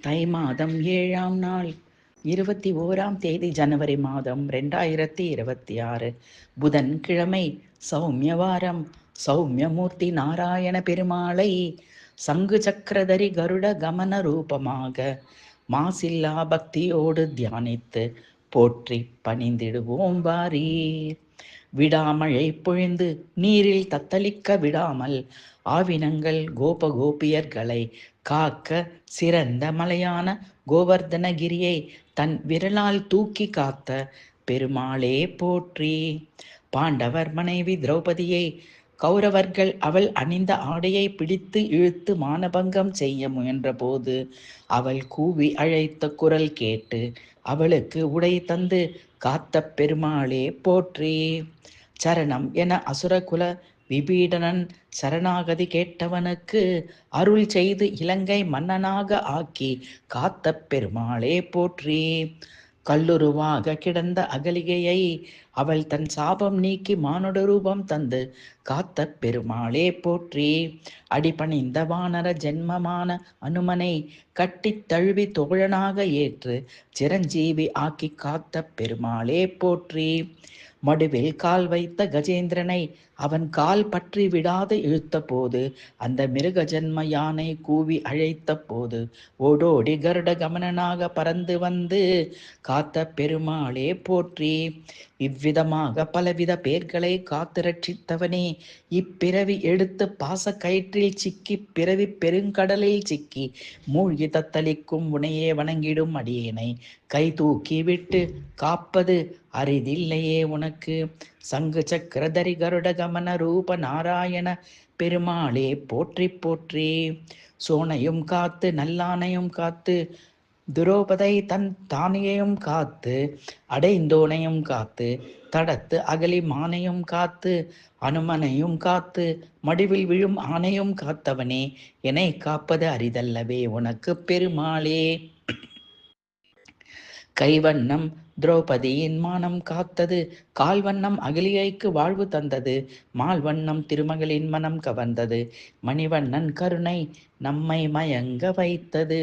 தை மாதம் 7ஆம் நாள் 21ஆம் தேதி ஜனவரி மாதம் 2026 புதன் கிழமை சௌமியவாரம். சௌமியமூர்த்தி நாராயண பெருமாளை சங்கு சக்கரதரி கருட கமன ரூபமாக மாசில்லா பக்தியோடு தியானித்து போற்றி பணிந்திடுவோம் வாரீர். விடாமழை பொழிந்து நீரில் தத்தளிக்க விடாமல் ஆவினங்கள் கோபகோபியர்களை காக்க சிறந்த மலையான கோவர்தனகிரியை தன் விரலால் தூக்கி காத்த பெருமாளே போற்றி. பாண்டவர் மனைவி திரௌபதியை கௌரவர்கள் அவள் அணிந்த ஆடையை பிடித்து இழுத்து மானபங்கம் செய்ய முயன்ற போது அவள் கூவி அழைத்த குரல் கேட்டு அவளுக்கு உடை தந்து காத்த பெருமாளே போற்றி. சரணம் என அசுரகுல விபீடனன் சரணாகதி கேட்டவனுக்கு அருள் செய்து இலங்கை மன்னனாக ஆக்கி காத்த பெருமாளே போற்றி. கல்லுருவாக கிடந்த அகலிகையை அவள் தன் சாபம் நீக்கி மானுட ரூபம் தந்து காத்த பெருமாளே போற்றி. அடிபணிந்த வானர ஜென்மமான அனுமனை கட்டித் தழுவி தோழனாக ஏற்று சிரஞ்சீவி ஆக்கி காத்த பெருமாளே போற்றி. மடுவில் கால் வைத்த கஜேந்திரனை அவன் கால் பற்றி விடாது இழுத்த போது அந்த மிருக ஜன்ம யானை கூவி அழைத்த போது ஓடோடி கருட கமனனாக பறந்து வந்து காத்த பெருமாளே போற்றி. இவ்விதமாக பலவித பேர்களை காத்து ரட்சித்தவனே, இப்பிறவி எடுத்து பாச கயிற்றில் சிக்கி பிறவி பெருங்கடலில் சிக்கி மூழ்கி தத்தளிக்கும் உனையே வணங்கிடும் அடியேனை கை தூக்கி விட்டு காப்பது அரிதில்லையே உனக்கு. சங்கு சக்கரதரி கருட கமன ரூப நாராயண பெருமாளே போற்றி போற்றி. சோனையும் காத்து நல்லானையும் காத்து துரோபதை தன் தானியையும் காத்து அடைந்தோனையும் காத்து தடத்து அகலி மானையும் காத்து அனுமனையும் காத்து மடிவில் விழும் ஆனையும் காத்தவனே, என்னை காப்பது அரிதல்லவே உனக்கு பெருமாளே. கைவண்ணம் திரௌபதியின் மானம் காத்தது, கால்வண்ணம் அகலிகைக்கு வாழ்வு தந்தது, மால்வண்ணம் திருமகளின் மனம் கவர்ந்தது, மணிவண்ணன் கருணை நம்மை மயங்க வைத்தது.